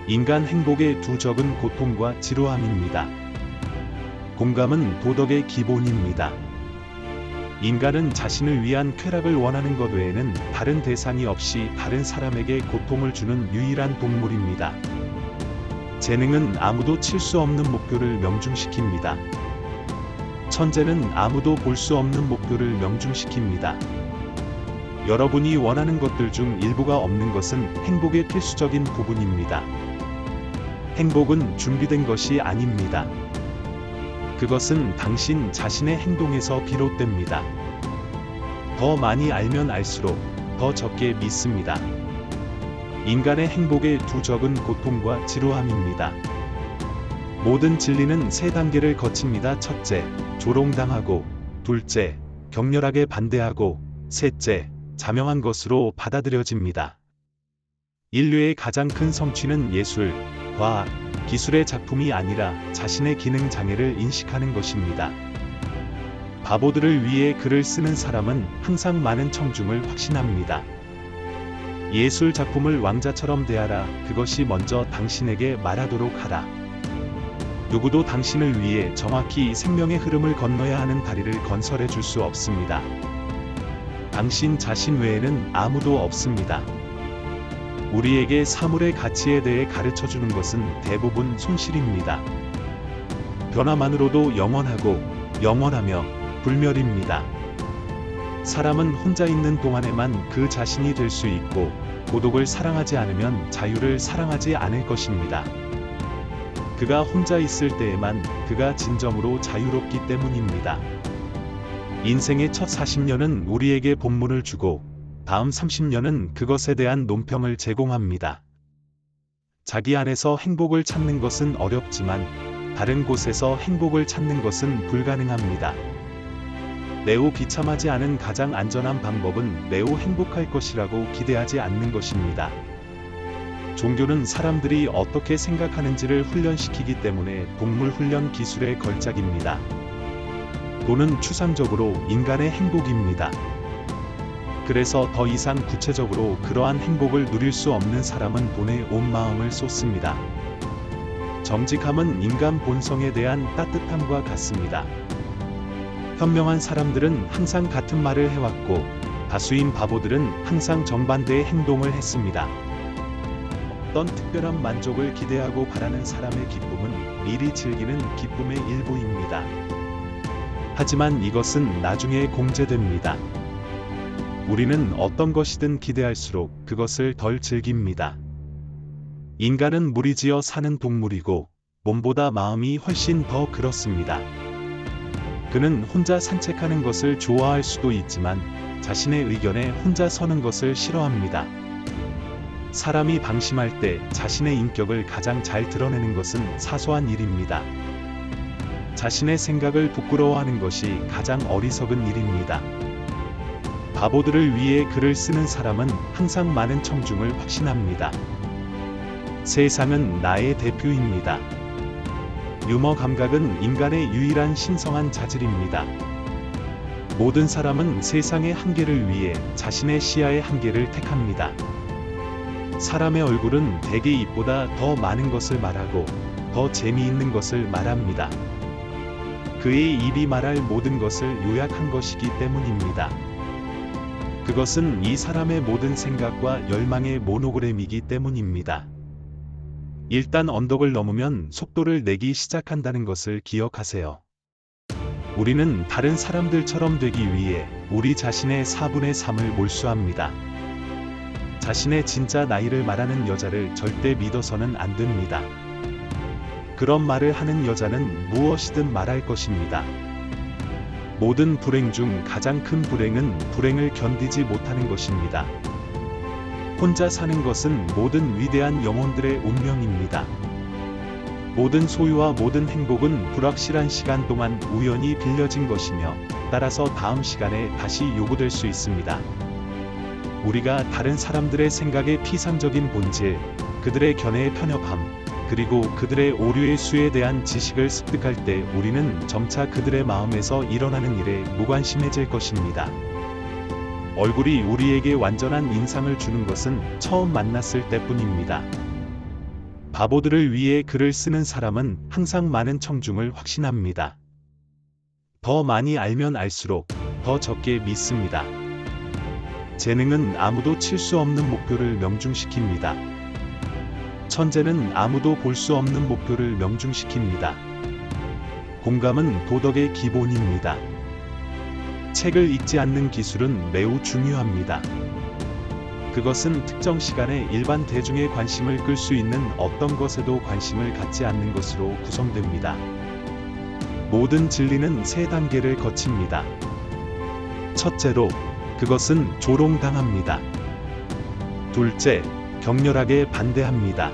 인간 행복의 두 적은 고통과 지루함입니다. 공감은 도덕의 기본입니다. 인간은 자신을 위한 쾌락을 원하는 것 외에는 다른 대상이 없이 다른 사람에게 고통을 주는 유일한 동물입니다. 재능은 아무도 칠 수 없는 목표를 명중시킵니다. 천재는 아무도 볼 수 없는 목표를 명중시킵니다. 여러분이 원하는 것들 중 일부가 없는 것은 행복의 필수적인 부분입니다. 행복은 준비된 것이 아닙니다. 그것은 당신 자신의 행동에서 비롯됩니다. 더 많이 알면 알수록 더 적게 믿습니다. 인간의 행복의 두 적은 고통과 지루함입니다. 모든 진리는 세 단계를 거칩니다. 첫째, 조롱당하고, 둘째, 격렬하게 반대하고, 셋째, 자명한 것으로 받아들여집니다. 인류의 가장 큰 성취는 예술, 과학, 기술의 작품이 아니라 자신의 기능 장애를 인식하는 것입니다. 바보들을 위해 글을 쓰는 사람은 항상 많은 청중을 확신합니다. 예술 작품을 왕자처럼 대하라. 그것이 먼저 당신에게 말하도록 하라. 누구도 당신을 위해 정확히 생명의 흐름을 건너야 하는 다리를 건설해 줄 수 없습니다. 당신 자신 외에는 아무도 없습니다. 우리에게 사물의 가치에 대해 가르쳐 주는 것은 대부분 손실입니다. 변화만으로도 영원하고 영원하며 불멸입니다. 사람은 혼자 있는 동안에만 그 자신이 될 수 있고 고독을 사랑하지 않으면 자유를 사랑하지 않을 것입니다. 그가 혼자 있을 때에만 그가 진정으로 자유롭기 때문입니다. 인생의 첫 40년은 우리에게 본문을 주고 다음 30년은 그것에 대한 논평을 제공합니다. 자기 안에서 행복을 찾는 것은 어렵지만 다른 곳에서 행복을 찾는 것은 불가능합니다. 매우 비참하지 않은 가장 안전한 방법은 매우 행복할 것이라고 기대하지 않는 것입니다. 종교는 사람들이 어떻게 생각하는지를 훈련시키기 때문에 동물 훈련 기술의 걸작입니다. 돈은 추상적으로 인간의 행복입니다. 그래서 더 이상 구체적으로 그러한 행복을 누릴 수 없는 사람은 돈에 온 마음을 쏟습니다. 정직함은 인간 본성에 대한 따뜻함과 같습니다. 현명한 사람들은 항상 같은 말을 해왔고 다수인 바보들은 항상 정반대의 행동을 했습니다. 어떤 특별한 만족을 기대하고 바라는 사람의 기쁨은 미리 즐기는 기쁨의 일부입니다. 하지만 이것은 나중에 공제됩니다. 우리는 어떤 것이든 기대할수록 그것을 덜 즐깁니다. 인간은 무리지어 사는 동물이고 몸보다 마음이 훨씬 더 그렇습니다. 그는 혼자 산책하는 것을 좋아할 수도 있지만 자신의 의견에 혼자 서는 것을 싫어합니다. 사람이 방심할 때 자신의 인격을 가장 잘 드러내는 것은 사소한 일입니다. 자신의 생각을 부끄러워하는 것이 가장 어리석은 일입니다. 바보들을 위해 글을 쓰는 사람은 항상 많은 청중을 확신합니다. 세상은 나의 대표입니다. 유머 감각은 인간의 유일한 신성한 자질입니다. 모든 사람은 세상의 한계를 위해 자신의 시야의 한계를 택합니다. 사람의 얼굴은 대개 입보다 더 많은 것을 말하고 더 재미있는 것을 말합니다. 그의 입이 말할 모든 것을 요약한 것이기 때문입니다. 그것은 이 사람의 모든 생각과 열망의 모노그램이기 때문입니다. 일단 언덕을 넘으면 속도를 내기 시작한다는 것을 기억하세요. 우리는 다른 사람들처럼 되기 위해 우리 자신의 4분의 3을 몰수합니다. 자신의 진짜 나이를 말하는 여자를 절대 믿어서는 안 됩니다. 그런 말을 하는 여자는 무엇이든 말할 것입니다. 모든 불행 중 가장 큰 불행은 불행을 견디지 못하는 것입니다. 혼자 사는 것은 모든 위대한 영혼들의 운명입니다. 모든 소유와 모든 행복은 불확실한 시간 동안 우연히 빌려진 것이며 따라서 다음 시간에 다시 요구될 수 있습니다. 우리가 다른 사람들의 생각의 피상적인 본질, 그들의 견해의 편협함, 그리고 그들의 오류의 수에 대한 지식을 습득할 때 우리는 점차 그들의 마음에서 일어나는 일에 무관심해질 것입니다. 얼굴이 우리에게 완전한 인상을 주는 것은 처음 만났을 때뿐입니다. 바보들을 위해 글을 쓰는 사람은 항상 많은 청중을 확신합니다. 더 많이 알면 알수록 더 적게 믿습니다. 재능은 아무도 칠 수 없는 목표를 명중시킵니다. 천재는 아무도 볼 수 없는 목표를 명중시킵니다. 공감은 도덕의 기본입니다. 책을 읽지 않는 기술은 매우 중요합니다. 그것은 특정 시간에 일반 대중의 관심을 끌 수 있는 어떤 것에도 관심을 갖지 않는 것으로 구성됩니다. 모든 진리는 세 단계를 거칩니다. 첫째로, 그것은 조롱당합니다. 둘째, 격렬하게 반대합니다.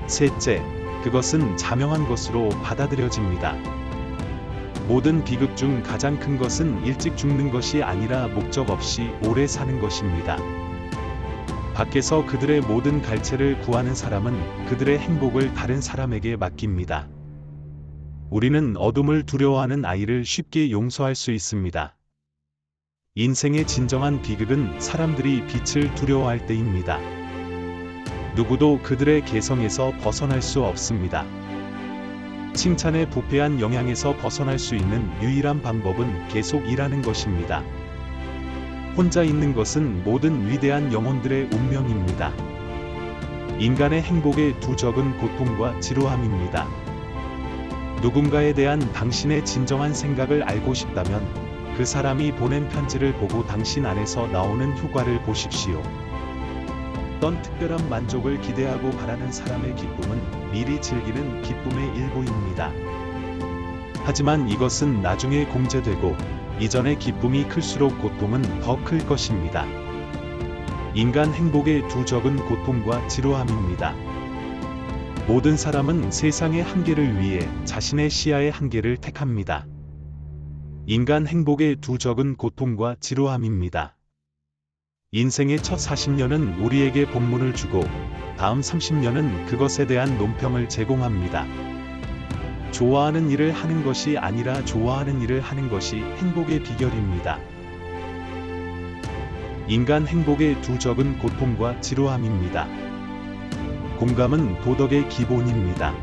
셋째, 그것은 자명한 것으로 받아들여집니다. 모든 비극 중 가장 큰 것은 일찍 죽는 것이 아니라 목적 없이 오래 사는 것입니다. 밖에서 그들의 모든 갈채를 구하는 사람은 그들의 행복을 다른 사람에게 맡깁니다. 우리는 어둠을 두려워하는 아이를 쉽게 용서할 수 있습니다. 인생의 진정한 비극은 사람들이 빛을 두려워할 때입니다. 누구도 그들의 개성에서 벗어날 수 없습니다. 칭찬에 부패한 영향에서 벗어날 수 있는 유일한 방법은 계속 일하는 것입니다. 혼자 있는 것은 모든 위대한 영혼들의 운명입니다. 인간의 행복의 두 적은 고통과 지루함입니다. 누군가에 대한 당신의 진정한 생각을 알고 싶다면 그 사람이 보낸 편지를 보고 당신 안에서 나오는 효과를 보십시오. 어떤 특별한 만족을 기대하고 바라는 사람의 기쁨은 미리 즐기는 기쁨의 일부입니다. 하지만 이것은 나중에 공제되고 이전의 기쁨이 클수록 고통은 더 클 것입니다. 인간 행복의 두 적은 고통과 지루함입니다. 모든 사람은 세상의 한계를 위해 자신의 시야의 한계를 택합니다. 인간 행복의 두 적은 고통과 지루함입니다. 인생의 첫 40년은 우리에게 본문을 주고 다음 30년은 그것에 대한 논평을 제공합니다. 좋아하는 일을 하는 것이 아니라 좋아하는 일을 하는 것이 행복의 비결입니다. 인간 행복의 두 적은 고통과 지루함입니다. 공감은 도덕의 기본입니다.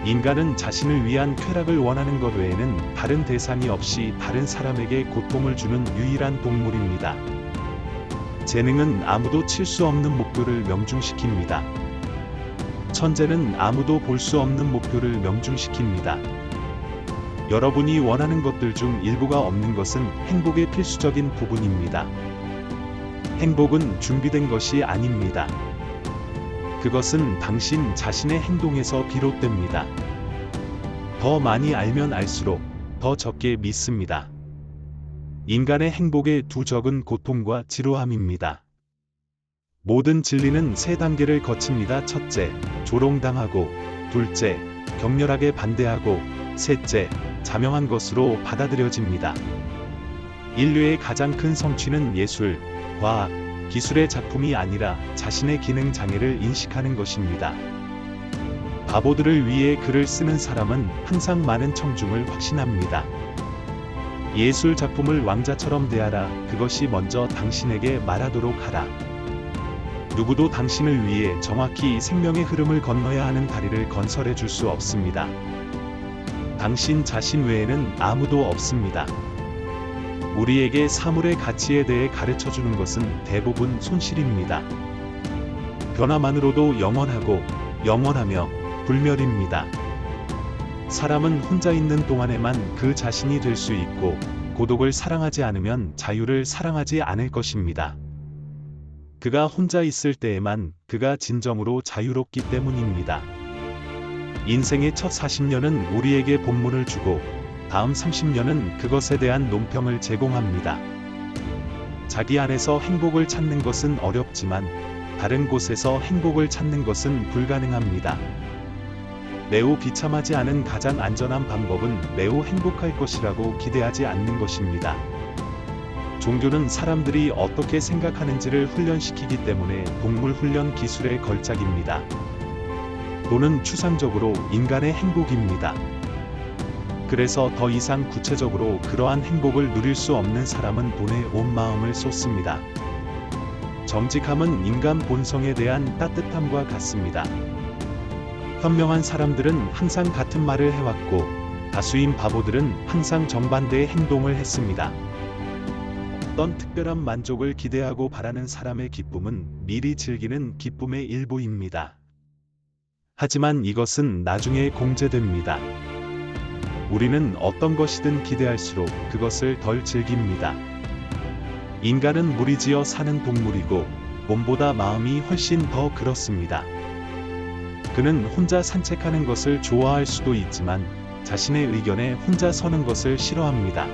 인간은 자신을 위한 쾌락을 원하는 것 외에는 다른 대상이 없이 다른 사람에게 고통을 주는 유일한 동물입니다. 재능은 아무도 칠 수 없는 목표를 명중시킵니다. 천재는 아무도 볼 수 없는 목표를 명중시킵니다. 여러분이 원하는 것들 중 일부가 없는 것은 행복의 필수적인 부분입니다. 행복은 준비된 것이 아닙니다. 그것은 당신 자신의 행동에서 비롯됩니다. 더 많이 알면 알수록 더 적게 믿습니다. 인간의 행복의 두 적은 고통과 지루함입니다. 모든 진리는 세 단계를 거칩니다. 첫째, 조롱당하고, 둘째, 격렬하게 반대하고, 셋째, 자명한 것으로 받아들여집니다. 인류의 가장 큰 성취는 예술, 과학, 기술의 작품이 아니라 자신의 기능 장애를 인식하는 것입니다. 바보들을 위해 글을 쓰는 사람은 항상 많은 청중을 확신합니다. 예술 작품을 왕자처럼 대하라. 그것이 먼저 당신에게 말하도록 하라. 누구도 당신을 위해 정확히 생명의 흐름을 건너야 하는 다리를 건설해 줄 수 없습니다. 당신 자신 외에는 아무도 없습니다. 우리에게 사물의 가치에 대해 가르쳐 주는 것은 대부분 손실입니다. 변화만으로도 영원하고 영원하며 불멸입니다. 사람은 혼자 있는 동안에만 그 자신이 될 수 있고 고독을 사랑하지 않으면 자유를 사랑하지 않을 것입니다. 그가 혼자 있을 때에만 그가 진정으로 자유롭기 때문입니다. 인생의 첫 40년은 우리에게 본문을 주고 다음 30년은 그것에 대한 논평을 제공합니다. 자기 안에서 행복을 찾는 것은 어렵지만 다른 곳에서 행복을 찾는 것은 불가능합니다. 매우 비참하지 않은 가장 안전한 방법은 매우 행복할 것이라고 기대하지 않는 것입니다. 종교는 사람들이 어떻게 생각하는지를 훈련시키기 때문에 동물 훈련 기술의 걸작입니다. 돈은 추상적으로 인간의 행복입니다. 그래서 더 이상 구체적으로 그러한 행복을 누릴 수 없는 사람은 돈에 온 마음을 쏟습니다. 정직함은 인간 본성에 대한 따뜻함과 같습니다. 현명한 사람들은 항상 같은 말을 해왔고, 다수인 바보들은 항상 정반대의 행동을 했습니다. 어떤 특별한 만족을 기대하고 바라는 사람의 기쁨은 미리 즐기는 기쁨의 일부입니다. 하지만 이것은 나중에 공제됩니다. 우리는 어떤 것이든 기대할수록 그것을 덜 즐깁니다. 인간은 무리지어 사는 동물이고 몸보다 마음이 훨씬 더 그렇습니다. 그는 혼자 산책하는 것을 좋아할 수도 있지만 자신의 의견에 혼자 서는 것을 싫어합니다.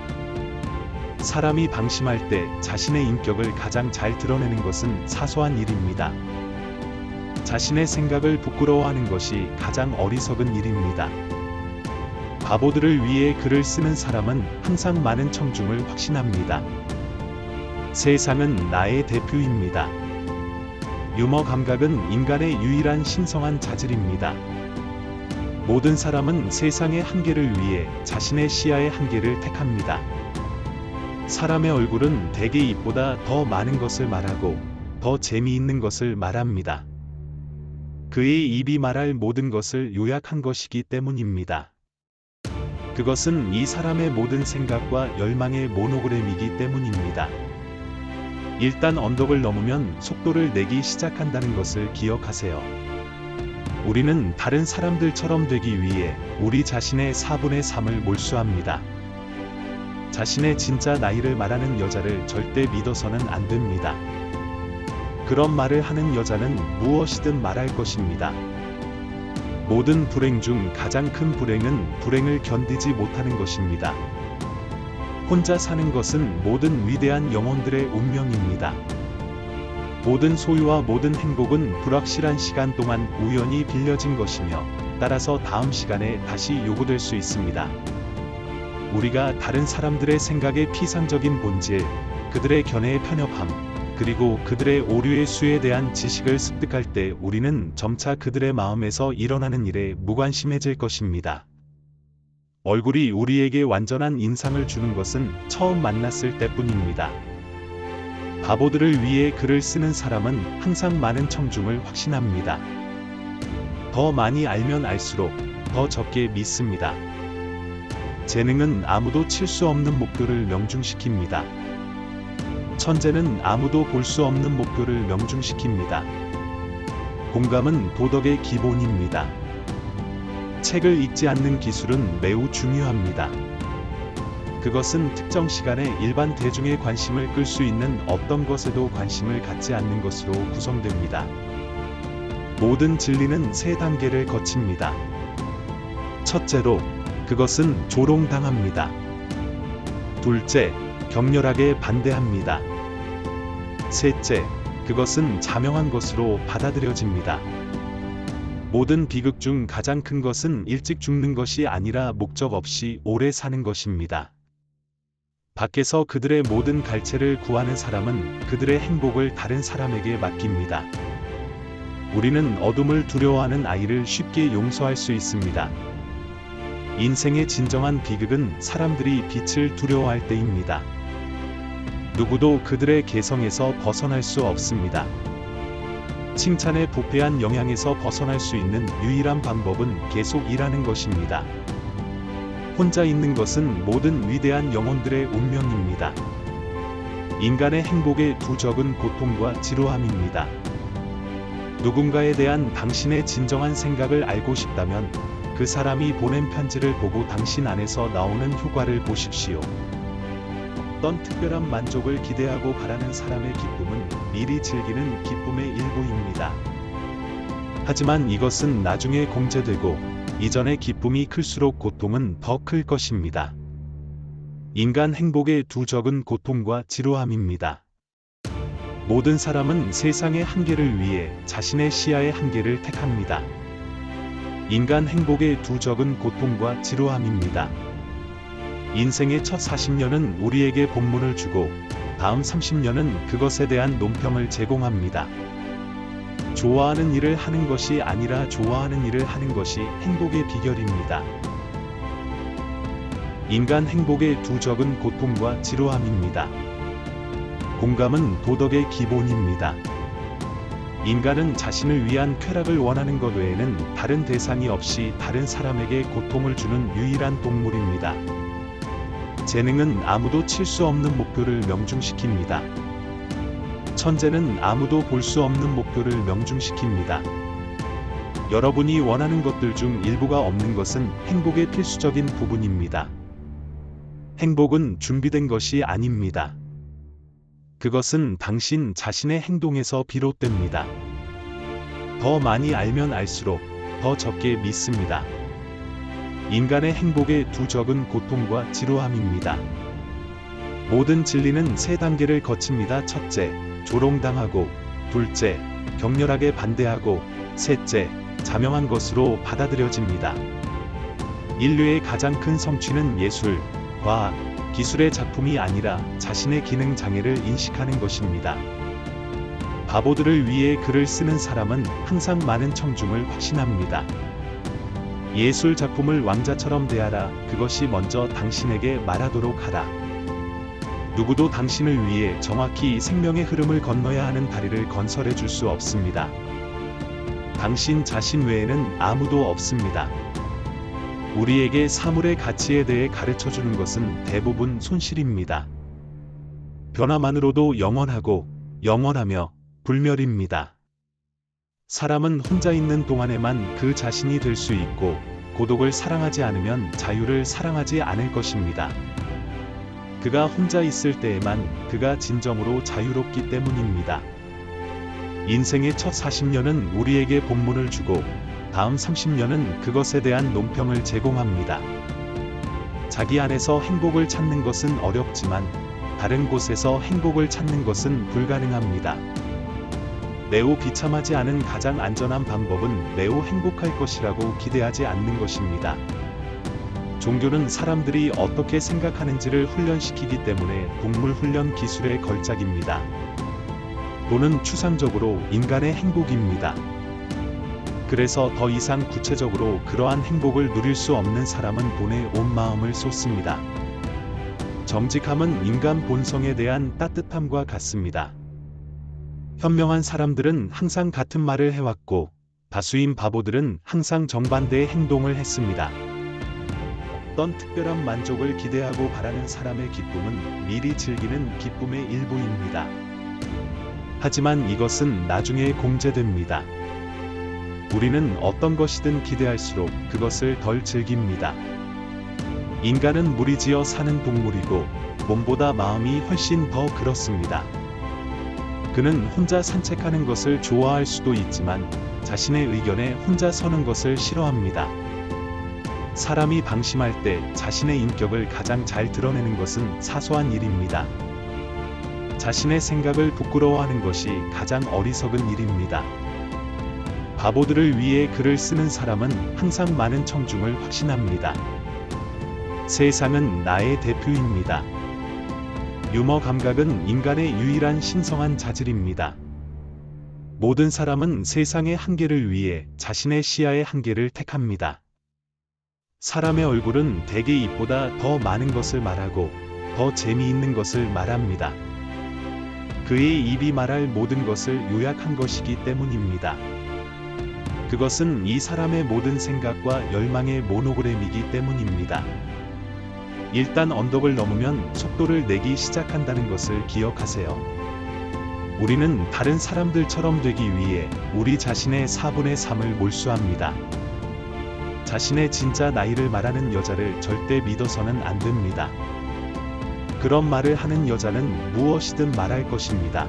사람이 방심할 때 자신의 인격을 가장 잘 드러내는 것은 사소한 일입니다. 자신의 생각을 부끄러워하는 것이 가장 어리석은 일입니다. 바보들을 위해 글을 쓰는 사람은 항상 많은 청중을 확신합니다. 세상은 나의 대표입니다. 유머 감각은 인간의 유일한 신성한 자질입니다. 모든 사람은 세상의 한계를 위해 자신의 시야의 한계를 택합니다. 사람의 얼굴은 대개 입보다 더 많은 것을 말하고 더 재미있는 것을 말합니다. 그의 입이 말할 모든 것을 요약한 것이기 때문입니다. 그것은 이 사람의 모든 생각과 열망의 모노그램이기 때문입니다. 일단 언덕을 넘으면 속도를 내기 시작한다는 것을 기억하세요. 우리는 다른 사람들처럼 되기 위해 우리 자신의 4분의 3을 몰수합니다. 자신의 진짜 나이를 말하는 여자를 절대 믿어서는 안 됩니다. 그런 말을 하는 여자는 무엇이든 말할 것입니다. 모든 불행 중 가장 큰 불행은 불행을 견디지 못하는 것입니다. 혼자 사는 것은 모든 위대한 영혼들의 운명입니다. 모든 소유와 모든 행복은 불확실한 시간 동안 우연히 빌려진 것이며 따라서 다음 시간에 다시 요구될 수 있습니다. 우리가 다른 사람들의 생각의 피상적인 본질, 그들의 견해의 편협함, 그리고 그들의 오류의 수에 대한 지식을 습득할 때 우리는 점차 그들의 마음에서 일어나는 일에 무관심해질 것입니다. 얼굴이 우리에게 완전한 인상을 주는 것은 처음 만났을 때뿐입니다. 바보들을 위해 글을 쓰는 사람은 항상 많은 청중을 확신합니다. 더 많이 알면 알수록 더 적게 믿습니다. 재능은 아무도 칠 수 없는 목표를 명중시킵니다. 천재는 아무도 볼 수 없는 목표를 명중시킵니다. 공감은 도덕의 기본입니다. 책을 읽지 않는 기술은 매우 중요합니다. 그것은 특정 시간에 일반 대중의 관심을 끌 수 있는 어떤 것에도 관심을 갖지 않는 것으로 구성됩니다. 모든 진리는 3단계를 거칩니다. 첫째로, 그것은 조롱당합니다. 둘째, 격렬하게 반대합니다. 셋째, 그것은 자명한 것으로 받아들여집니다. 모든 비극 중 가장 큰 것은 일찍 죽는 것이 아니라 목적 없이 오래 사는 것입니다. 밖에서 그들의 모든 갈채를 구하는 사람은 그들의 행복을 다른 사람에게 맡깁니다. 우리는 어둠을 두려워하는 아이를 쉽게 용서할 수 있습니다. 인생의 진정한 비극은 사람들이 빛을 두려워할 때입니다. 누구도 그들의 개성에서 벗어날 수 없습니다. 칭찬에 부패한 영향에서 벗어날 수 있는 유일한 방법은 계속 일하는 것입니다. 혼자 있는 것은 모든 위대한 영혼들의 운명입니다. 인간의 행복의 두 적은 고통과 지루함입니다. 누군가에 대한 당신의 진정한 생각을 알고 싶다면 그 사람이 보낸 편지를 보고 당신 안에서 나오는 효과를 보십시오. 어떤 특별한 만족을 기대하고 바라는 사람의 기쁨은 미리 즐기는 기쁨의 일부입니다. 하지만 이것은 나중에 공제되고 이전의 기쁨이 클수록 고통은 더 클 것입니다. 인간 행복의 두 적은 고통과 지루함입니다. 모든 사람은 세상의 한계를 위해 자신의 시야의 한계를 택합니다. 인간 행복의 두 적은 고통과 지루함입니다. 인생의 첫 40년은 우리에게 본문을 주고 다음 30년은 그것에 대한 논평을 제공합니다. 좋아하는 일을 하는 것이 아니라 좋아하는 일을 하는 것이 행복의 비결입니다. 인간 행복의 두 적은 고통과 지루함입니다. 공감은 도덕의 기본입니다. 인간은 자신을 위한 쾌락을 원하는 것 외에는 다른 대상이 없이 다른 사람에게 고통을 주는 유일한 동물입니다. 재능은 아무도 칠 수 없는 목표를 명중시킵니다. 천재는 아무도 볼 수 없는 목표를 명중시킵니다. 여러분이 원하는 것들 중 일부가 없는 것은 행복의 필수적인 부분입니다. 행복은 준비된 것이 아닙니다. 그것은 당신 자신의 행동에서 비롯됩니다. 더 많이 알면 알수록 더 적게 믿습니다. 인간의 행복의 두 적은 고통과 지루함입니다. 모든 진리는 세 단계를 거칩니다. 첫째, 조롱당하고, 둘째, 격렬하게 반대하고, 셋째, 자명한 것으로 받아들여집니다. 인류의 가장 큰 성취는 예술, 과학, 기술의 작품이 아니라 자신의 기능 장애를 인식하는 것입니다. 바보들을 위해 글을 쓰는 사람은 항상 많은 청중을 확신합니다. 예술 작품을 왕자처럼 대하라. 그것이 먼저 당신에게 말하도록 하라. 누구도 당신을 위해 정확히 생명의 흐름을 건너야 하는 다리를 건설해 줄 수 없습니다. 당신 자신 외에는 아무도 없습니다. 우리에게 사물의 가치에 대해 가르쳐 주는 것은 대부분 손실입니다. 변화만으로도 영원하고 영원하며 불멸입니다. 사람은 혼자 있는 동안에만 그 자신이 될 수 있고, 고독을 사랑하지 않으면 자유를 사랑하지 않을 것입니다. 그가 혼자 있을 때에만 그가 진정으로 자유롭기 때문입니다. 인생의 첫 40년은 우리에게 본문을 주고, 다음 30년은 그것에 대한 논평을 제공합니다. 자기 안에서 행복을 찾는 것은 어렵지만 다른 곳에서 행복을 찾는 것은 불가능합니다. 매우 비참하지 않은 가장 안전한 방법은 매우 행복할 것이라고 기대하지 않는 것입니다. 종교는 사람들이 어떻게 생각하는지를 훈련시키기 때문에 동물 훈련 기술의 걸작입니다. 돈은 추상적으로 인간의 행복입니다. 그래서 더 이상 구체적으로 그러한 행복을 누릴 수 없는 사람은 돈에 온 마음을 쏟습니다. 정직함은 인간 본성에 대한 따뜻함과 같습니다. 현명한 사람들은 항상 같은 말을 해왔고, 다수인 바보들은 항상 정반대의 행동을 했습니다. 어떤 특별한 만족을 기대하고 바라는 사람의 기쁨은 미리 즐기는 기쁨의 일부입니다. 하지만 이것은 나중에 공제됩니다. 우리는 어떤 것이든 기대할수록 그것을 덜 즐깁니다. 인간은 무리지어 사는 동물이고, 몸보다 마음이 훨씬 더 그렇습니다. 그는 혼자 산책하는 것을 좋아할 수도 있지만 자신의 의견에 혼자 서는 것을 싫어합니다. 사람이 방심할 때 자신의 인격을 가장 잘 드러내는 것은 사소한 일입니다. 자신의 생각을 부끄러워하는 것이 가장 어리석은 일입니다. 바보들을 위해 글을 쓰는 사람은 항상 많은 청중을 확신합니다. 세상은 나의 대표입니다. 유머 감각은 인간의 유일한 신성한 자질입니다. 모든 사람은 세상의 한계를 위해 자신의 시야의 한계를 택합니다. 사람의 얼굴은 대개 입보다 더 많은 것을 말하고 더 재미있는 것을 말합니다. 그의 입이 말할 모든 것을 요약한 것이기 때문입니다. 그것은 이 사람의 모든 생각과 열망의 모노그램이기 때문입니다. 일단 언덕을 넘으면 속도를 내기 시작한다는 것을 기억하세요. 우리는 다른 사람들처럼 되기 위해 우리 자신의 4분의 3을 몰수합니다. 자신의 진짜 나이를 말하는 여자를 절대 믿어서는 안 됩니다. 그런 말을 하는 여자는 무엇이든 말할 것입니다.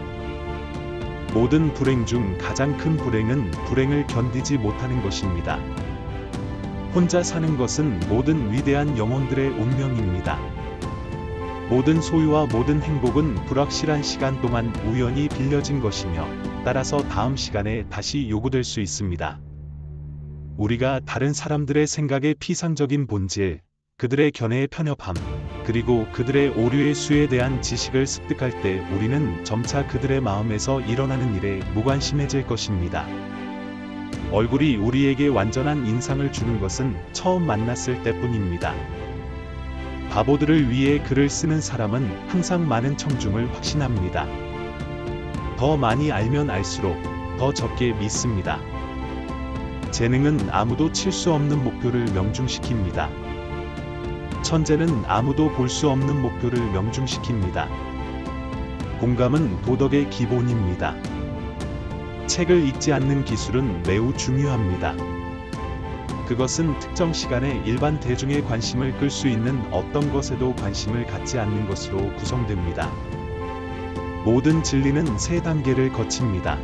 모든 불행 중 가장 큰 불행은 불행을 견디지 못하는 것입니다. 혼자 사는 것은 모든 위대한 영혼들의 운명입니다. 모든 소유와 모든 행복은 불확실한 시간 동안 우연히 빌려진 것이며, 따라서 다음 시간에 다시 요구될 수 있습니다. 우리가 다른 사람들의 생각의 피상적인 본질, 그들의 견해의 편협함, 그리고 그들의 오류의 수에 대한 지식을 습득할 때 우리는 점차 그들의 마음에서 일어나는 일에 무관심해질 것입니다. 얼굴이 우리에게 완전한 인상을 주는 것은 처음 만났을 때뿐입니다. 바보들을 위해 글을 쓰는 사람은 항상 많은 청중을 확신합니다. 더 많이 알면 알수록 더 적게 믿습니다. 재능은 아무도 칠 수 없는 목표를 명중시킵니다. 천재는 아무도 볼 수 없는 목표를 명중시킵니다. 공감은 도덕의 기본입니다. 책을 읽지 않는 기술은 매우 중요합니다. 그것은 특정 시간에 일반 대중의 관심을 끌 수 있는 어떤 것에도 관심을 갖지 않는 것으로 구성됩니다. 모든 진리는 3단계를 거칩니다.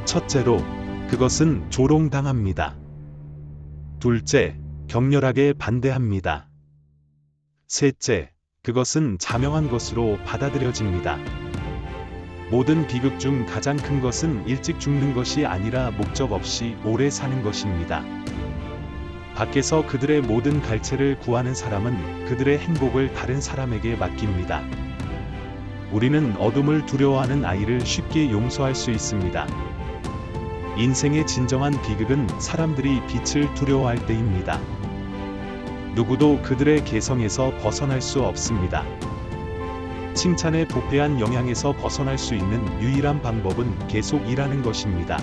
첫째로, 그것은 조롱당합니다. 둘째, 격렬하게 반대합니다. 셋째, 그것은 자명한 것으로 받아들여집니다. 모든 비극 중 가장 큰 것은 일찍 죽는 것이 아니라 목적 없이 오래 사는 것입니다. 밖에서 그들의 모든 갈채를 구하는 사람은 그들의 행복을 다른 사람에게 맡깁니다. 우리는 어둠을 두려워하는 아이를 쉽게 용서할 수 있습니다. 인생의 진정한 비극은 사람들이 빛을 두려워할 때입니다. 누구도 그들의 개성에서 벗어날 수 없습니다. 칭찬에 부패한 영향에서 벗어날 수 있는 유일한 방법은 계속 일하는 것입니다.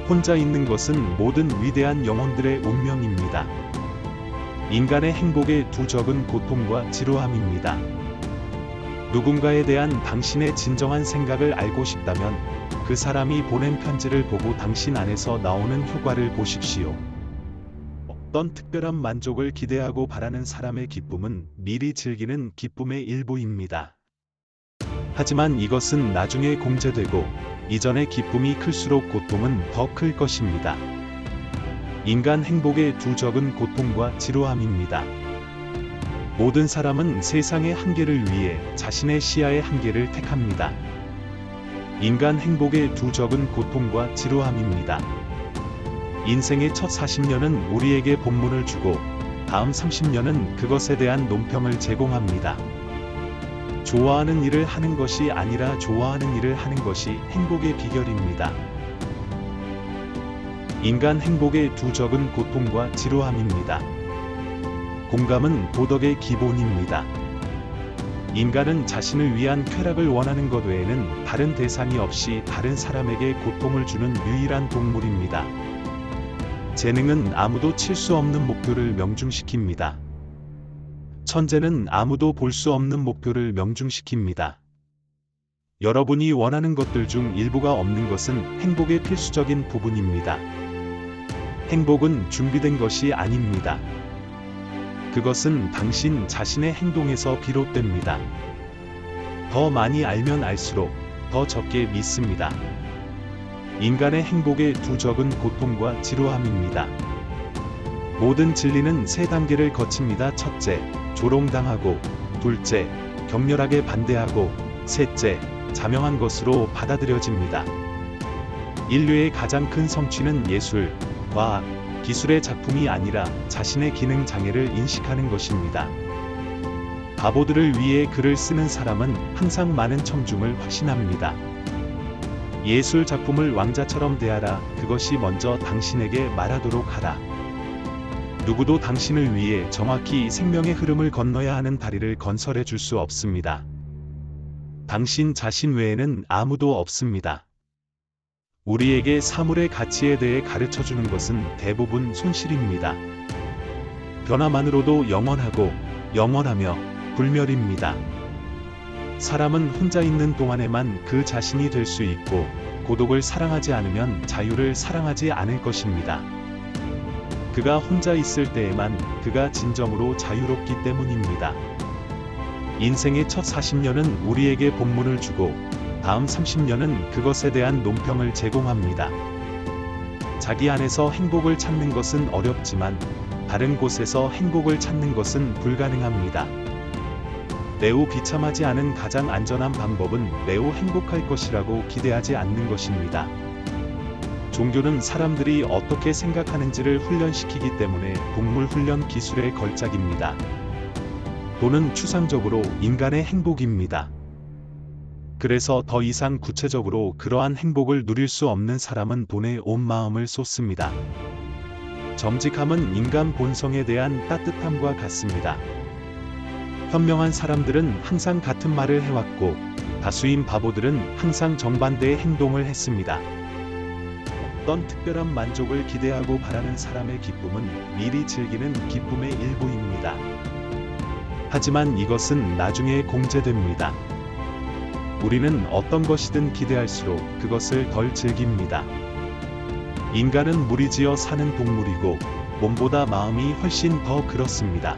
혼자 있는 것은 모든 위대한 영혼들의 운명입니다. 인간의 행복의 두 적은 고통과 지루함입니다. 누군가에 대한 당신의 진정한 생각을 알고 싶다면 그 사람이 보낸 편지를 보고 당신 안에서 나오는 효과를 보십시오. 어떤 특별한 만족을 기대하고 바라는 사람의 기쁨은 미리 즐기는 기쁨의 일부입니다. 하지만 이것은 나중에 공제되고 이전의 기쁨이 클수록 고통은 더 클 것입니다. 인간 행복의 두 적은 고통과 지루함입니다. 모든 사람은 세상의 한계를 위해 자신의 시야의 한계를 택합니다. 인간 행복의 두 적은 고통과 지루함입니다. 인생의 첫 40년은 우리에게 본문을 주고 다음 30년은 그것에 대한 논평을 제공합니다. 좋아하는 일을 하는 것이 아니라 좋아하는 일을 하는 것이 행복의 비결입니다. 인간 행복의 두 적은 고통과 지루함입니다. 공감은 도덕의 기본입니다. 인간은 자신을 위한 쾌락을 원하는 것 외에는 다른 대상이 없이 다른 사람에게 고통을 주는 유일한 동물입니다. 재능은 아무도 칠 수 없는 목표를 명중시킵니다. 천재는 아무도 볼 수 없는 목표를 명중시킵니다. 여러분이 원하는 것들 중 일부가 없는 것은 행복의 필수적인 부분입니다. 행복은 준비된 것이 아닙니다. 그것은 당신 자신의 행동에서 비롯됩니다. 더 많이 알면 알수록 더 적게 믿습니다. 인간의 행복의 두 적은 고통과 지루함입니다. 모든 진리는 3단계를 거칩니다. 첫째, 조롱당하고, 둘째, 격렬하게 반대하고, 셋째, 자명한 것으로 받아들여집니다. 인류의 가장 큰 성취는 예술, 과학, 기술의 작품이 아니라 자신의 기능 장애를 인식하는 것입니다. 바보들을 위해 글을 쓰는 사람은 항상 많은 청중을 확신합니다. 예술 작품을 왕자처럼 대하라. 그것이 먼저 당신에게 말하도록 하라. 누구도 당신을 위해 정확히 생명의 흐름을 건너야 하는 다리를 건설해 줄 수 없습니다. 당신 자신 외에는 아무도 없습니다. 우리에게 사물의 가치에 대해 가르쳐 주는 것은 대부분 손실입니다. 변화만으로도 영원하고 영원하며 불멸입니다. 사람은 혼자 있는 동안에만 그 자신이 될 수 있고 고독을 사랑하지 않으면 자유를 사랑하지 않을 것입니다. 그가 혼자 있을 때에만 그가 진정으로 자유롭기 때문입니다. 인생의 첫 40년은 우리에게 본문을 주고 다음 30년은 그것에 대한 논평을 제공합니다. 자기 안에서 행복을 찾는 것은 어렵지만 다른 곳에서 행복을 찾는 것은 불가능합니다. 매우 비참하지 않은 가장 안전한 방법은 매우 행복할 것이라고 기대하지 않는 것입니다. 종교는 사람들이 어떻게 생각하는지를 훈련시키기 때문에 동물 훈련 기술의 걸작입니다. 돈은 추상적으로 인간의 행복입니다. 그래서 더 이상 구체적으로 그러한 행복을 누릴 수 없는 사람은 돈에 온 마음을 쏟습니다. 정직함은 인간 본성에 대한 따뜻함과 같습니다. 현명한 사람들은 항상 같은 말을 해왔고, 다수인 바보들은 항상 정반대의 행동을 했습니다. 어떤 특별한 만족을 기대하고 바라는 사람의 기쁨은 미리 즐기는 기쁨의 일부입니다. 하지만 이것은 나중에 공제됩니다. 우리는 어떤 것이든 기대할수록 그것을 덜 즐깁니다. 인간은 무리지어 사는 동물이고 몸보다 마음이 훨씬 더 그렇습니다.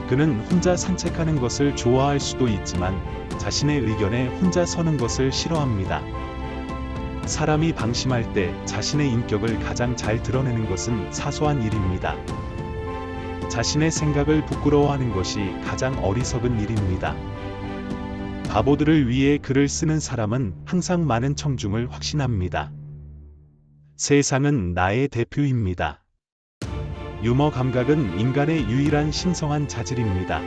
그는 혼자 산책하는 것을 좋아할 수도 있지만 자신의 의견에 혼자 서는 것을 싫어합니다. 사람이 방심할 때 자신의 인격을 가장 잘 드러내는 것은 사소한 일입니다. 자신의 생각을 부끄러워하는 것이 가장 어리석은 일입니다. 바보들을 위해 글을 쓰는 사람은 항상 많은 청중을 확신합니다. 세상은 나의 대표입니다. 유머 감각은 인간의 유일한 신성한 자질입니다.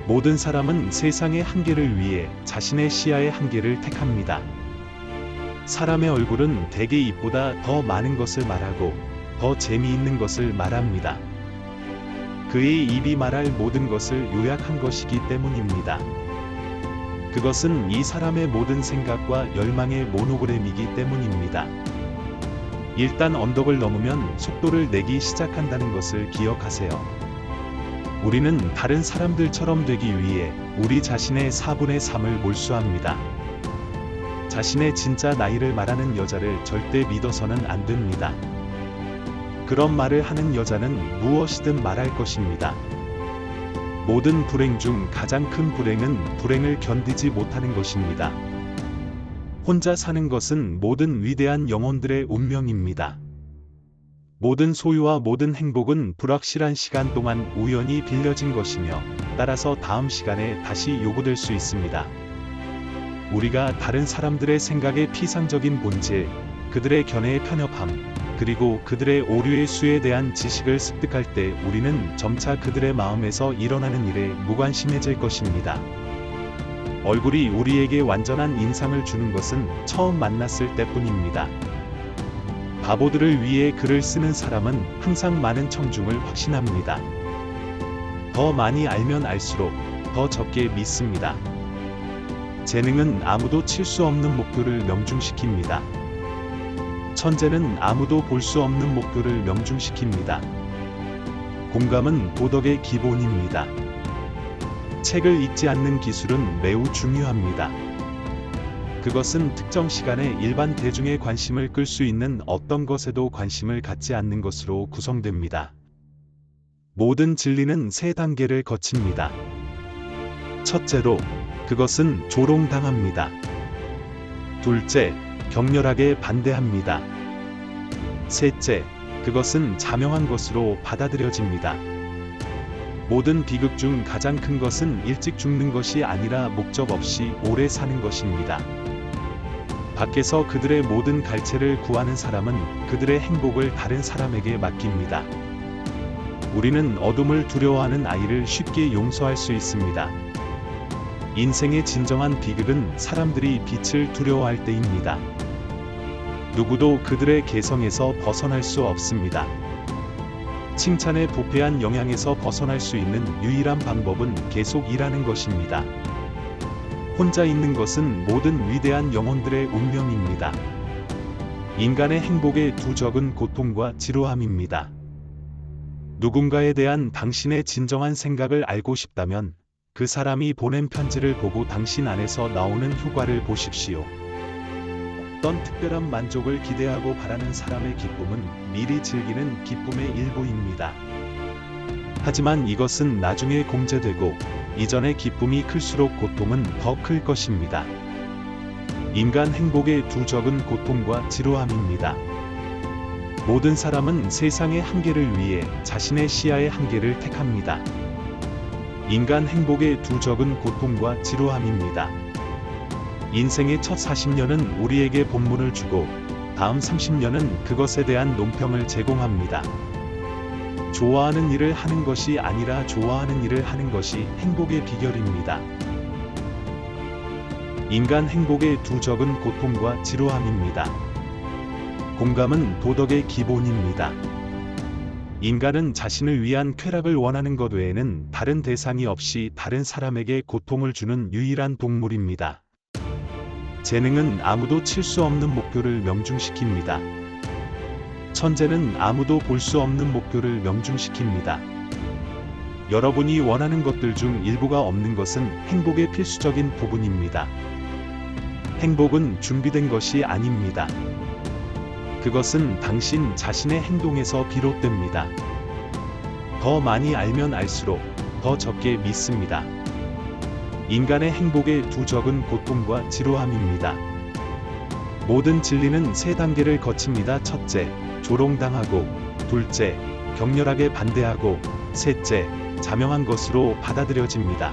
모든 사람은 세상의 한계를 위해 자신의 시야의 한계를 택합니다. 사람의 얼굴은 대개 입보다 더 많은 것을 말하고 더 재미있는 것을 말합니다. 그의 입이 말할 모든 것을 요약한 것이기 때문입니다. 그것은 이 사람의 모든 생각과 열망의 모노그램이기 때문입니다. 일단 언덕을 넘으면 속도를 내기 시작한다는 것을 기억하세요. 우리는 다른 사람들처럼 되기 위해 우리 자신의 4분의 3을 몰수합니다. 자신의 진짜 나이를 말하는 여자를 절대 믿어서는 안 됩니다. 그런 말을 하는 여자는 무엇이든 말할 것입니다. 모든 불행 중 가장 큰 불행은 불행을 견디지 못하는 것입니다. 혼자 사는 것은 모든 위대한 영혼들의 운명입니다. 모든 소유와 모든 행복은 불확실한 시간 동안 우연히 빌려진 것이며 따라서 다음 시간에 다시 요구될 수 있습니다. 우리가 다른 사람들의 생각의 피상적인 본질, 그들의 견해의 편협함, 그리고 그들의 오류의 수에 대한 지식을 습득할 때 우리는 점차 그들의 마음에서 일어나는 일에 무관심해질 것입니다. 얼굴이 우리에게 완전한 인상을 주는 것은 처음 만났을 때뿐입니다. 바보들을 위해 글을 쓰는 사람은 항상 많은 청중을 확신합니다. 더 많이 알면 알수록 더 적게 믿습니다. 재능은 아무도 칠 수 없는 목표를 명중시킵니다. 천재는 아무도 볼 수 없는 목표를 명중시킵니다. 공감은 도덕의 기본입니다. 책을 읽지 않는 기술은 매우 중요합니다. 그것은 특정 시간에 일반 대중의 관심을 끌 수 있는 어떤 것에도 관심을 갖지 않는 것으로 구성됩니다. 모든 진리는 3단계를 거칩니다. 첫째로, 그것은 조롱당합니다. 둘째, 격렬하게 반대합니다. 셋째, 그것은 자명한 것으로 받아들여집니다. 모든 비극 중 가장 큰 것은 일찍 죽는 것이 아니라 목적 없이 오래 사는 것입니다. 밖에서 그들의 모든 갈채를 구하는 사람은 그들의 행복을 다른 사람에게 맡깁니다. 우리는 어둠을 두려워하는 아이를 쉽게 용서할 수 있습니다. 인생의 진정한 비극은 사람들이 빛을 두려워할 때입니다. 누구도 그들의 개성에서 벗어날 수 없습니다. 칭찬에 부패한 영향에서 벗어날 수 있는 유일한 방법은 계속 일하는 것입니다. 혼자 있는 것은 모든 위대한 영혼들의 운명입니다. 인간의 행복의 두 적은 고통과 지루함입니다. 누군가에 대한 당신의 진정한 생각을 알고 싶다면 그 사람이 보낸 편지를 보고 당신 안에서 나오는 효과를 보십시오. 어떤 특별한 만족을 기대하고 바라는 사람의 기쁨은 미리 즐기는 기쁨의 일부입니다. 하지만 이것은 나중에 공제되고 이전의 기쁨이 클수록 고통은 더 클 것입니다. 인간 행복의 두 적은 고통과 지루함입니다. 모든 사람은 세상의 한계를 위해 자신의 시야의 한계를 택합니다. 인간 행복의 두 적은 고통과 지루함입니다. 인생의 첫 40년은 우리에게 본문을 주고 다음 30년은 그것에 대한 논평을 제공합니다. 좋아하는 일을 하는 것이 아니라 좋아하는 일을 하는 것이 행복의 비결입니다. 인간 행복의 두 적은 고통과 지루함입니다. 공감은 도덕의 기본입니다. 인간은 자신을 위한 쾌락을 원하는 것 외에는 다른 대상이 없이 다른 사람에게 고통을 주는 유일한 동물입니다. 재능은 아무도 칠 수 없는 목표를 명중시킵니다. 천재는 아무도 볼 수 없는 목표를 명중시킵니다. 여러분이 원하는 것들 중 일부가 없는 것은 행복의 필수적인 부분입니다. 행복은 준비된 것이 아닙니다. 그것은 당신 자신의 행동에서 비롯됩니다. 더 많이 알면 알수록 더 적게 믿습니다. 인간의 행복의 두 적은 고통과 지루함입니다. 모든 진리는 세 단계를 거칩니다. 첫째, 조롱당하고, 둘째, 격렬하게 반대하고, 셋째, 자명한 것으로 받아들여집니다.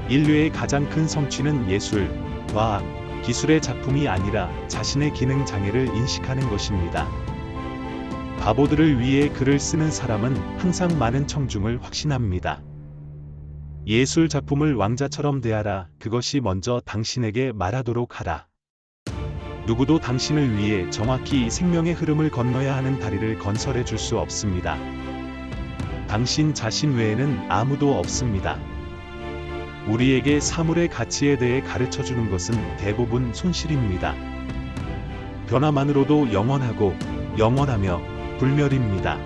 인류의 가장 큰 성취는 예술, 과학, 기술의 작품이 아니라 자신의 기능 장애를 인식하는 것입니다. 바보들을 위해 글을 쓰는 사람은 항상 많은 청중을 확신합니다. 예술 작품을 왕자처럼 대하라. 그것이 먼저 당신에게 말하도록 하라. 누구도 당신을 위해 정확히 생명의 흐름을 건너야 하는 다리를 건설해 줄 수 없습니다. 당신 자신 외에는 아무도 없습니다. 우리에게 사물의 가치에 대해 가르쳐 주는 것은 대부분 손실입니다. 변화만으로도 영원하고 영원하며 불멸입니다.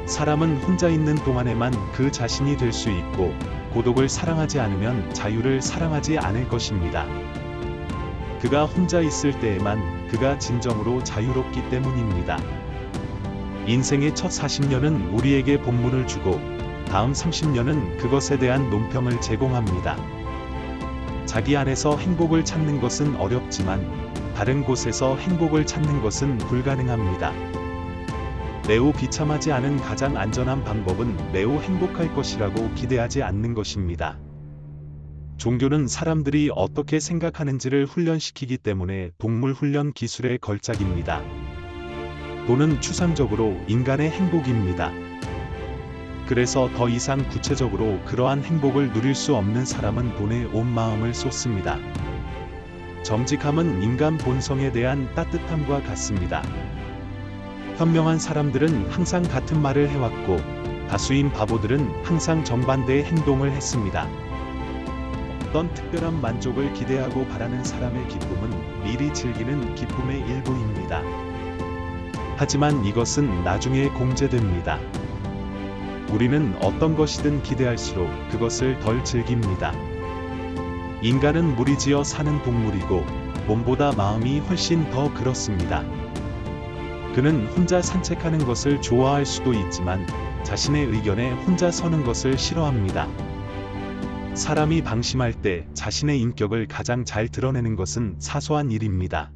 사람은 혼자 있는 동안에만 그 자신이 될 수 있고 고독을 사랑하지 않으면 자유를 사랑하지 않을 것입니다. 그가 혼자 있을 때에만 그가 진정으로 자유롭기 때문입니다. 인생의 첫 40년은 우리에게 본문을 주고 다음 30년은 그것에 대한 논평을 제공합니다. 자기 안에서 행복을 찾는 것은 어렵지만 다른 곳에서 행복을 찾는 것은 불가능합니다. 매우 비참하지 않은 가장 안전한 방법은 매우 행복할 것이라고 기대하지 않는 것입니다. 종교는 사람들이 어떻게 생각하는지를 훈련시키기 때문에 동물 훈련 기술의 걸작입니다. 돈은 추상적으로 인간의 행복입니다. 그래서 더 이상 구체적으로 그러한 행복을 누릴 수 없는 사람은 돈에 온 마음을 쏟습니다. 정직함은 인간 본성에 대한 따뜻함과 같습니다. 현명한 사람들은 항상 같은 말을 해왔고 다수인 바보들은 항상 정반대의 행동을 했습니다. 어떤 특별한 만족을 기대하고 바라는 사람의 기쁨은 미리 즐기는 기쁨의 일부입니다. 하지만 이것은 나중에 공제됩니다. 우리는 어떤 것이든 기대할수록 그것을 덜 즐깁니다. 인간은 무리지어 사는 동물이고 몸보다 마음이 훨씬 더 그렇습니다. 그는 혼자 산책하는 것을 좋아할 수도 있지만 자신의 의견에 혼자 서는 것을 싫어합니다. 사람이 방심할 때 자신의 인격을 가장 잘 드러내는 것은 사소한 일입니다.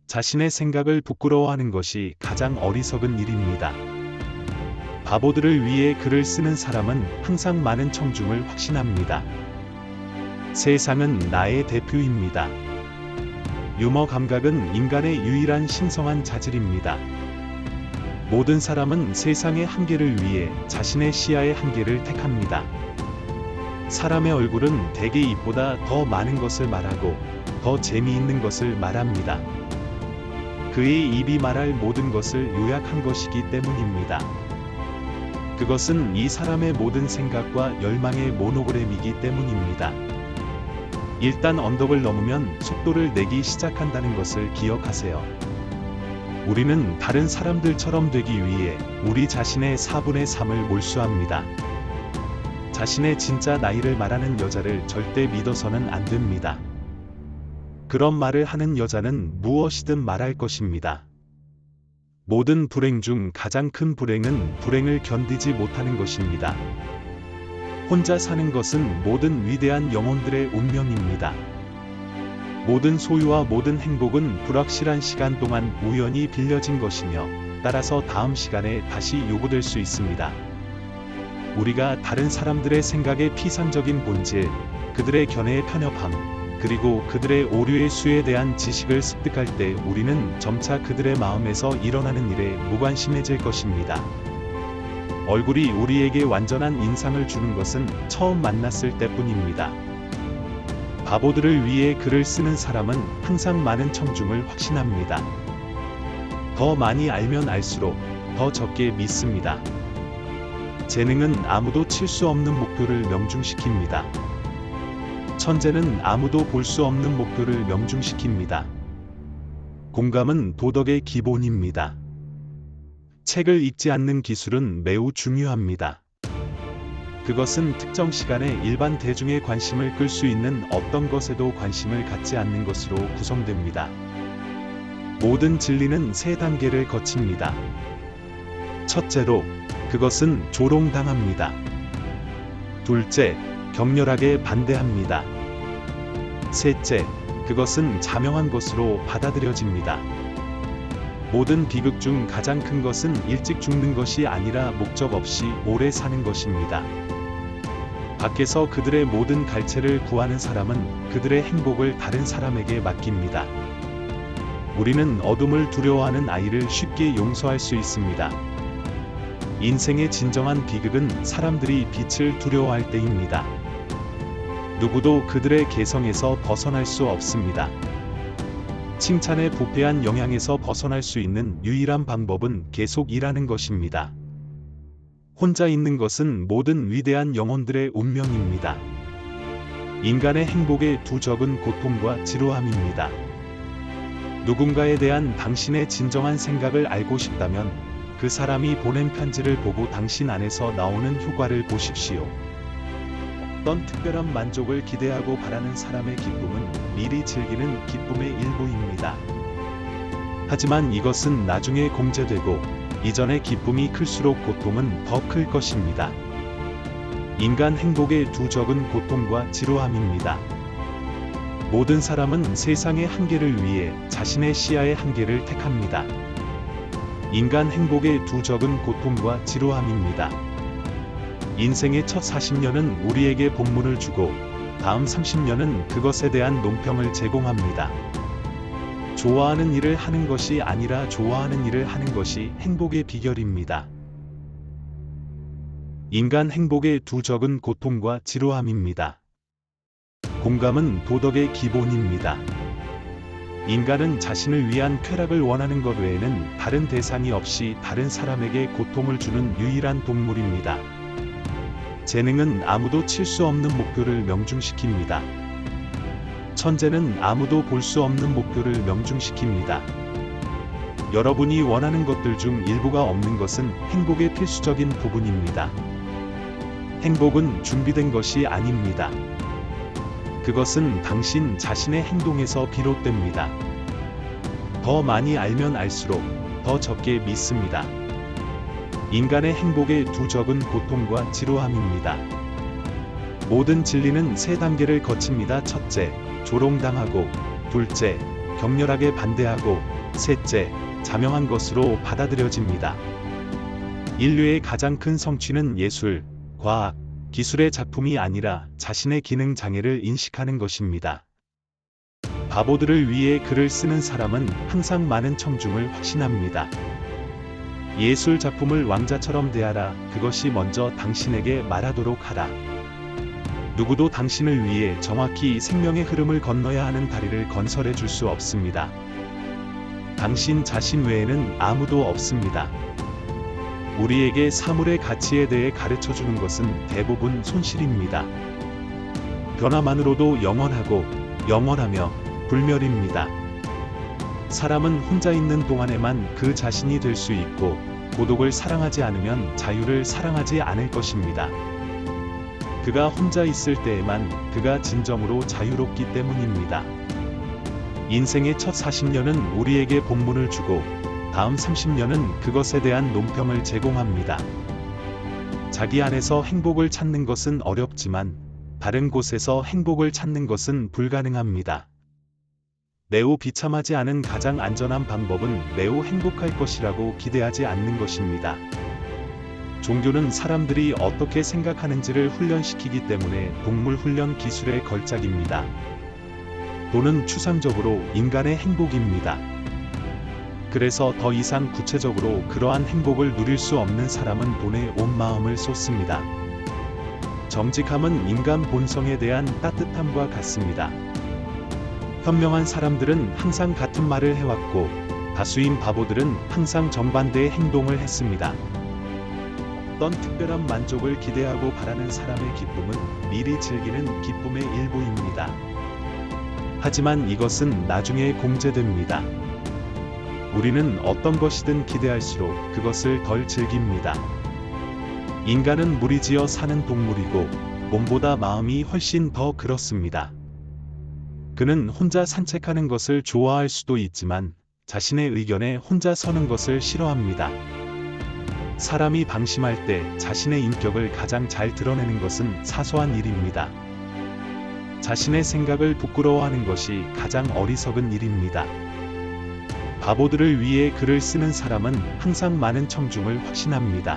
자신의 생각을 부끄러워하는 것이 가장 어리석은 일입니다. 바보들을 위해 글을 쓰는 사람은 항상 많은 청중을 확신합니다. 세상은 나의 대표입니다. 유머 감각은 인간의 유일한 신성한 자질입니다. 모든 사람은 세상의 한계를 위해 자신의 시야의 한계를 택합니다. 사람의 얼굴은 대개 입보다 더 많은 것을 말하고 더 재미있는 것을 말합니다. 그의 입이 말할 모든 것을 요약한 것이기 때문입니다. 그것은 이 사람의 모든 생각과 열망의 모노그램이기 때문입니다. 일단 언덕을 넘으면 속도를 내기 시작한다는 것을 기억하세요. 우리는 다른 사람들처럼 되기 위해 우리 자신의 4분의 3을 몰수합니다. 자신의 진짜 나이를 말하는 여자를 절대 믿어서는 안 됩니다. 그런 말을 하는 여자는 무엇이든 말할 것입니다. 모든 불행 중 가장 큰 불행은 불행을 견디지 못하는 것입니다. 혼자 사는 것은 모든 위대한 영혼들의 운명입니다. 모든 소유와 모든 행복은 불확실한 시간 동안 우연히 빌려진 것이며 따라서 다음 시간에 다시 요구될 수 있습니다. 우리가 다른 사람들의 생각의 피상적인 본질, 그들의 견해의 편협함, 그리고 그들의 오류의 수에 대한 지식을 습득할 때 우리는 점차 그들의 마음에서 일어나는 일에 무관심해질 것입니다. 얼굴이 우리에게 완전한 인상을 주는 것은 처음 만났을 때뿐입니다. 바보들을 위해 글을 쓰는 사람은 항상 많은 청중을 확신합니다. 더 많이 알면 알수록 더 적게 믿습니다. 재능은 아무도 칠 수 없는 목표를 명중시킵니다. 천재는 아무도 볼 수 없는 목표를 명중시킵니다. 공감은 도덕의 기본입니다. 책을 읽지 않는 기술은 매우 중요합니다. 그것은 특정 시간에 일반 대중의 관심을 끌 수 있는 어떤 것에도 관심을 갖지 않는 것으로 구성됩니다. 모든 진리는 세 단계를 거칩니다. 첫째로, 그것은 조롱당합니다. 둘째, 격렬하게 반대합니다. 셋째, 그것은 자명한 것으로 받아들여집니다. 모든 비극 중 가장 큰 것은 일찍 죽는 것이 아니라 목적 없이 오래 사는 것입니다. 밖에서 그들의 모든 갈채를 구하는 사람은 그들의 행복을 다른 사람에게 맡깁니다. 우리는 어둠을 두려워하는 아이를 쉽게 용서할 수 있습니다. 인생의 진정한 비극은 사람들이 빛을 두려워할 때입니다. 누구도 그들의 개성에서 벗어날 수 없습니다. 칭찬에 부패한 영향에서 벗어날 수 있는 유일한 방법은 계속 일하는 것입니다. 혼자 있는 것은 모든 위대한 영혼들의 운명입니다. 인간의 행복의 두 적은 고통과 지루함입니다. 누군가에 대한 당신의 진정한 생각을 알고 싶다면 그 사람이 보낸 편지를 보고 당신 안에서 나오는 효과를 보십시오. 어떤 특별한 만족을 기대하고 바라는 사람의 기쁨은 미리 즐기는 기쁨의 일부입니다. 하지만 이것은 나중에 공제되고 이전의 기쁨이 클수록 고통은 더 클 것입니다. 인간 행복의 두 적은 고통과 지루함입니다. 모든 사람은 세상의 한계를 위해 자신의 시야의 한계를 택합니다. 인간 행복의 두 적은 고통과 지루함입니다. 인생의 첫 40년은 우리에게 본문을 주고 다음 30년은 그것에 대한 논평을 제공합니다. 좋아하는 일을 하는 것이 아니라 좋아하는 일을 하는 것이 행복의 비결입니다. 인간 행복의 두 적은 고통과 지루함입니다. 공감은 도덕의 기본입니다. 인간은 자신을 위한 쾌락을 원하는 것 외에는 다른 대상이 없이 다른 사람에게 고통을 주는 유일한 동물입니다. 재능은 아무도 칠 수 없는 목표를 명중시킵니다. 천재는 아무도 볼 수 없는 목표를 명중시킵니다. 여러분이 원하는 것들 중 일부가 없는 것은 행복의 필수적인 부분입니다. 행복은 준비된 것이 아닙니다. 그것은 당신 자신의 행동에서 비롯됩니다. 더 많이 알면 알수록 더 적게 믿습니다. 인간의 행복의 두 적은 고통과 지루함입니다. 모든 진리는 세 단계를 거칩니다. 첫째, 조롱당하고, 둘째, 격렬하게 반대하고, 셋째, 자명한 것으로 받아들여집니다. 인류의 가장 큰 성취는 예술, 과학, 기술의 작품이 아니라 자신의 기능 장애를 인식하는 것입니다. 바보들을 위해 글을 쓰는 사람은 항상 많은 청중을 확신합니다. 예술 작품을 왕자처럼 대하라. 그것이 먼저 당신에게 말하도록 하라. 누구도 당신을 위해 정확히 생명의 흐름을 건너야 하는 다리를 건설해 줄 수 없습니다. 당신 자신 외에는 아무도 없습니다. 우리에게 사물의 가치에 대해 가르쳐 주는 것은 대부분 손실입니다. 변화만으로도 영원하고 영원하며 불멸입니다. 사람은 혼자 있는 동안에만 그 자신이 될 수 있고 고독을 사랑하지 않으면 자유를 사랑하지 않을 것입니다. 그가 혼자 있을 때에만 그가 진정으로 자유롭기 때문입니다. 인생의 첫 40년은 우리에게 본문을 주고 다음 30년은 그것에 대한 논평을 제공합니다. 자기 안에서 행복을 찾는 것은 어렵지만 다른 곳에서 행복을 찾는 것은 불가능합니다. 매우 비참하지 않은 가장 안전한 방법은 매우 행복할 것이라고 기대하지 않는 것입니다. 종교는 사람들이 어떻게 생각하는지를 훈련시키기 때문에 동물 훈련 기술의 걸작입니다. 돈은 추상적으로 인간의 행복입니다. 그래서 더 이상 구체적으로 그러한 행복을 누릴 수 없는 사람은 돈에 온 마음을 쏟습니다. 정직함은 인간 본성에 대한 따뜻함과 같습니다. 현명한 사람들은 항상 같은 말을 해왔고 다수인 바보들은 항상 정반대의 행동을 했습니다. 어떤 특별한 만족을 기대하고 바라는 사람의 기쁨은 미리 즐기는 기쁨의 일부입니다. 하지만 이것은 나중에 공제됩니다. 우리는 어떤 것이든 기대할수록 그것을 덜 즐깁니다. 인간은 무리지어 사는 동물이고 몸보다 마음이 훨씬 더 그렇습니다. 그는 혼자 산책하는 것을 좋아할 수도 있지만 자신의 의견에 혼자 서는 것을 싫어합니다. 사람이 방심할 때 자신의 인격을 가장 잘 드러내는 것은 사소한 일입니다. 자신의 생각을 부끄러워하는 것이 가장 어리석은 일입니다. 바보들을 위해 글을 쓰는 사람은 항상 많은 청중을 확신합니다.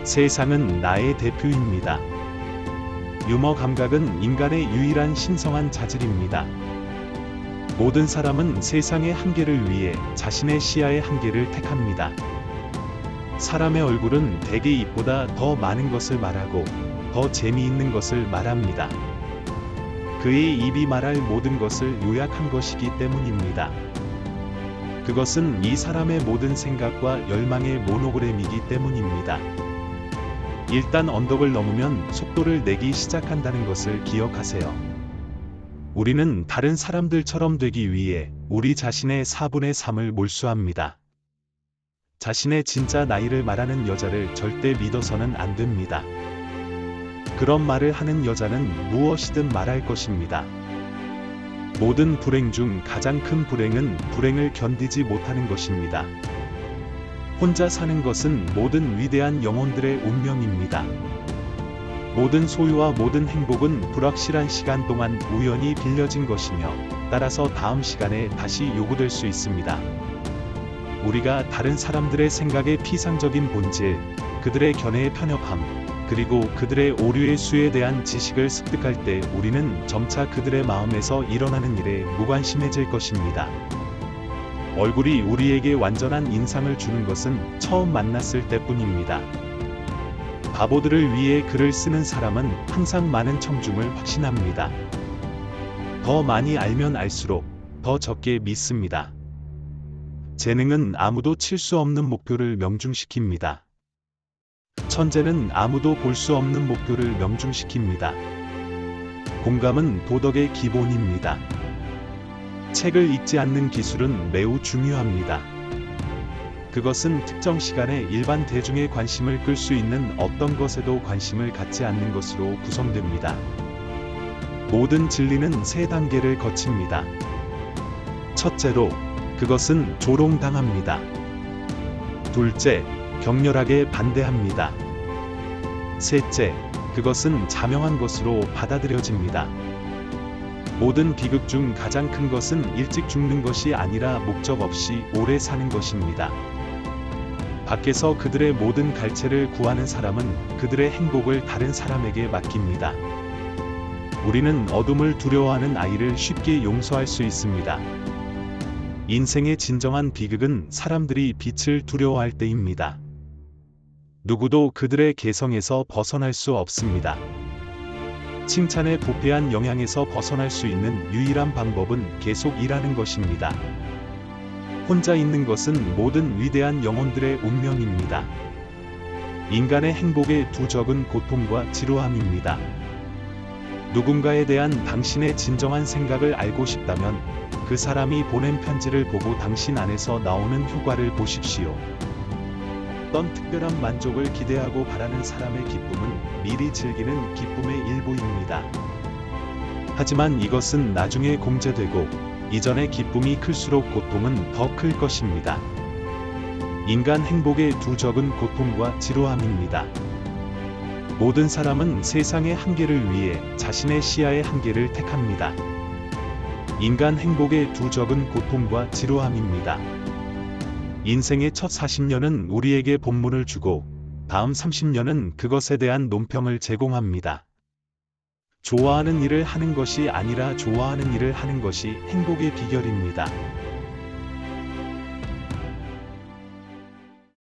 세상은 나의 대표입니다. 유머 감각은 인간의 유일한 신성한 자질입니다. 모든 사람은 세상의 한계를 위해 자신의 시야의 한계를 택합니다. 사람의 얼굴은 대개 입보다 더 많은 것을 말하고 더 재미있는 것을 말합니다. 그의 입이 말할 모든 것을 요약한 것이기 때문입니다. 그것은 이 사람의 모든 생각과 열망의 모노그램이기 때문입니다. 일단 언덕을 넘으면 속도를 내기 시작한다는 것을 기억하세요. 우리는 다른 사람들처럼 되기 위해 우리 자신의 4분의 3을 몰수합니다. 자신의 진짜 나이를 말하는 여자를 절대 믿어서는 안 됩니다. 그런 말을 하는 여자는 무엇이든 말할 것입니다. 모든 불행 중 가장 큰 불행은 불행을 견디지 못하는 것입니다. 혼자 사는 것은 모든 위대한 영혼들의 운명입니다. 모든 소유와 모든 행복은 불확실한 시간 동안 우연히 빌려진 것이며 따라서 다음 시간에 다시 요구될 수 있습니다. 우리가 다른 사람들의 생각의 피상적인 본질, 그들의 견해의 편협함, 그리고 그들의 오류의 수에 대한 지식을 습득할 때 우리는 점차 그들의 마음에서 일어나는 일에 무관심해질 것입니다. 얼굴이 우리에게 완전한 인상을 주는 것은 처음 만났을 때뿐입니다. 바보들을 위해 글을 쓰는 사람은 항상 많은 청중을 확신합니다. 더 많이 알면 알수록 더 적게 믿습니다. 재능은 아무도 칠 수 없는 목표를 명중시킵니다. 천재는 아무도 볼 수 없는 목표를 명중시킵니다. 공감은 도덕의 기본입니다. 책을 읽지 않는 기술은 매우 중요합니다. 그것은 특정 시간에 일반 대중의 관심을 끌 수 있는 어떤 것에도 관심을 갖지 않는 것으로 구성됩니다. 모든 진리는 3단계를 거칩니다. 첫째로, 그것은 조롱당합니다. 둘째, 격렬하게 반대합니다. 셋째, 그것은 자명한 것으로 받아들여집니다. 모든 비극 중 가장 큰 것은 일찍 죽는 것이 아니라 목적 없이 오래 사는 것입니다. 밖에서 그들의 모든 갈채를 구하는 사람은 그들의 행복을 다른 사람에게 맡깁니다. 우리는 어둠을 두려워하는 아이를 쉽게 용서할 수 있습니다. 인생의 진정한 비극은 사람들이 빛을 두려워할 때입니다. 누구도 그들의 개성에서 벗어날 수 없습니다. 칭찬에 부패한 영향에서 벗어날 수 있는 유일한 방법은 계속 일하는 것입니다. 혼자 있는 것은 모든 위대한 영혼들의 운명입니다. 인간의 행복의 두 적은 고통과 지루함입니다. 누군가에 대한 당신의 진정한 생각을 알고 싶다면 그 사람이 보낸 편지를 보고 당신 안에서 나오는 효과를 보십시오. 어떤 특별한 만족을 기대하고 바라는 사람의 기쁨은 미리 즐기는 기쁨의 일부입니다. 하지만 이것은 나중에 공제되고 이전의 기쁨이 클수록 고통은 더 클 것입니다. 인간 행복의 두 적은 고통과 지루함입니다. 모든 사람은 세상의 한계를 위해 자신의 시야의 한계를 택합니다. 인간 행복의 두 적은 고통과 지루함입니다. 인생의 첫 40년은 우리에게 본문을 주고 다음 30년은 그것에 대한 논평을 제공합니다. 좋아하는 일을 하는 것이 아니라 좋아하는 일을 하는 것이 행복의 비결입니다.